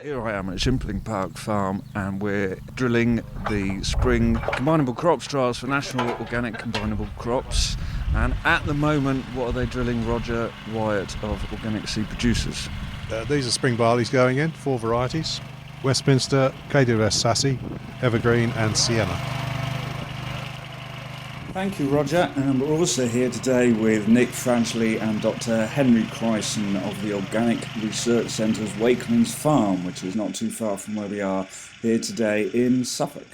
Here I am at Shimpling Park Farm and we're drilling the spring combinable crops trials for National Organic Combinable Crops. And at the moment, what are they drilling, Roger Wyatt of Organic Seed Producers? These are spring barleys going in, 4 varieties: Westminster, KWS Sassy, Evergreen and Sienna. Thank you, Roger. And we're also here today with Nick Frankley and Dr. Henry Croyson of the Organic Research Centre's Wakelands Farm, which is not too far from where we are here today in Suffolk.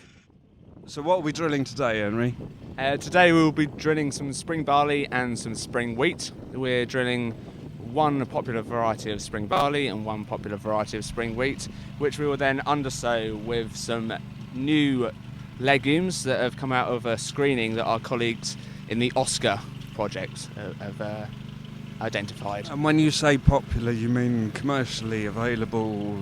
So what are we drilling today, Henry? Today we will be drilling some spring barley and some spring wheat. We're drilling one popular variety of spring barley and one popular variety of spring wheat, which we will then undersow with some new legumes that have come out of a screening that our colleagues in the OSCA project have identified. And when you say popular, you mean commercially available,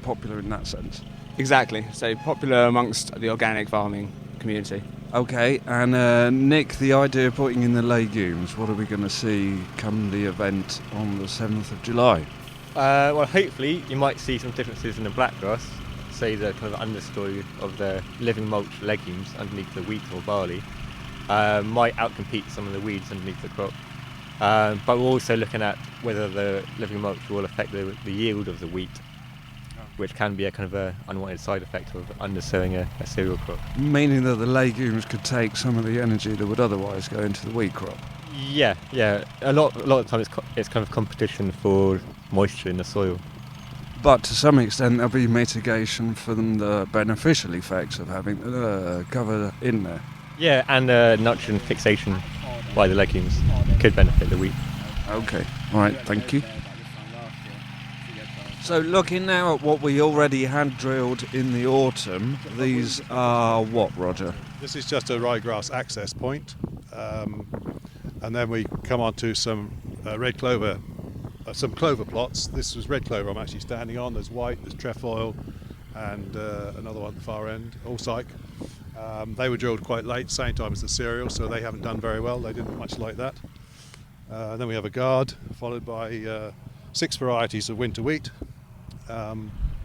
popular in that sense? Exactly, so popular amongst the organic farming community. Okay, and Nick, the idea of putting in the legumes, what are we going to see come the event on the 7th of July? Well, hopefully you might see some differences in the blackgrass, say the kind of understory of the living mulch legumes underneath the wheat or barley, might outcompete some of the weeds underneath the crop. But we're also looking at whether the living mulch will affect the yield of the wheat, which can be a kind of a unwanted side effect of undersowing a cereal crop. Meaning that the legumes could take some of the energy that would otherwise go into the wheat crop? Yeah. A lot of the time it's kind of competition for moisture in the soil. But to some extent there'll be mitigation for the beneficial effects of having cover in there. Yeah, and nitrogen fixation by the legumes could benefit the wheat. Okay, all right, thank you. So looking now at what we already had drilled in the autumn, these are what, Roger? This is just a ryegrass access point, and then we come on to some red clover, some clover plots. This was red clover I'm actually standing on. There's white, there's trefoil, and another one at the far end, allcyke. They were drilled quite late, same time as the cereal, so they haven't done very well. They didn't much like that. Then we have a guard, followed by 6 varieties of winter wheat,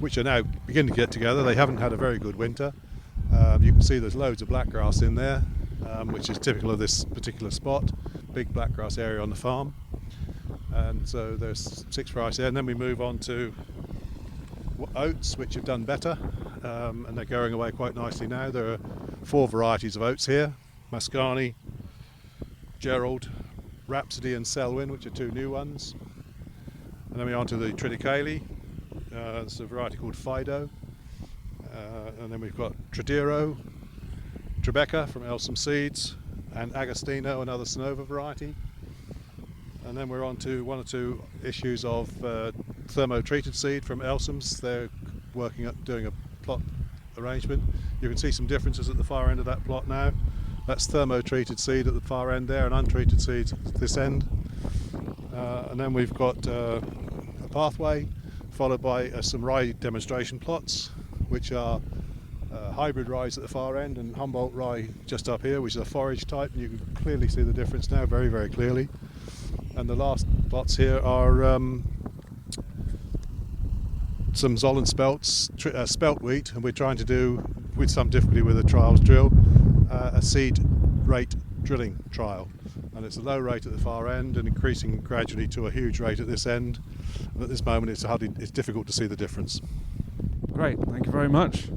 which are now beginning to get together. They haven't had a very good winter. You can see there's loads of blackgrass in there, which is typical of this particular spot. Big blackgrass area on the farm. And so there's 6 varieties there. And then we move on to oats, which have done better, and they're going away quite nicely now. There are 4 varieties of oats here: Mascani, Gerald, Rhapsody and Selwyn, which are 2 new ones. And then we're on to the Triticale. It's a variety called Fido. And then we've got Tradero, Tribeca from Elsum Seeds, and Agostino, another Sonova variety. And then we're on to 1 or 2 issues of thermo-treated seed from Elsum's. They're working at doing a plot arrangement. You can see some differences at the far end of that plot now. That's thermo-treated seed at the far end there, and untreated seeds at this end. And then we've got a pathway, followed by some rye demonstration plots, which are hybrid rye at the far end and Humboldt rye just up here, which is a forage type, and you can clearly see the difference now, very, very clearly. And the last plots here are some Zollern spelt wheat, and we're trying to do, with some difficulty with the trials drill, a seed rate drilling trial. And it's a low rate at the far end and increasing gradually to a huge rate at this end. And at this moment it's difficult to see the difference. Great, thank you very much.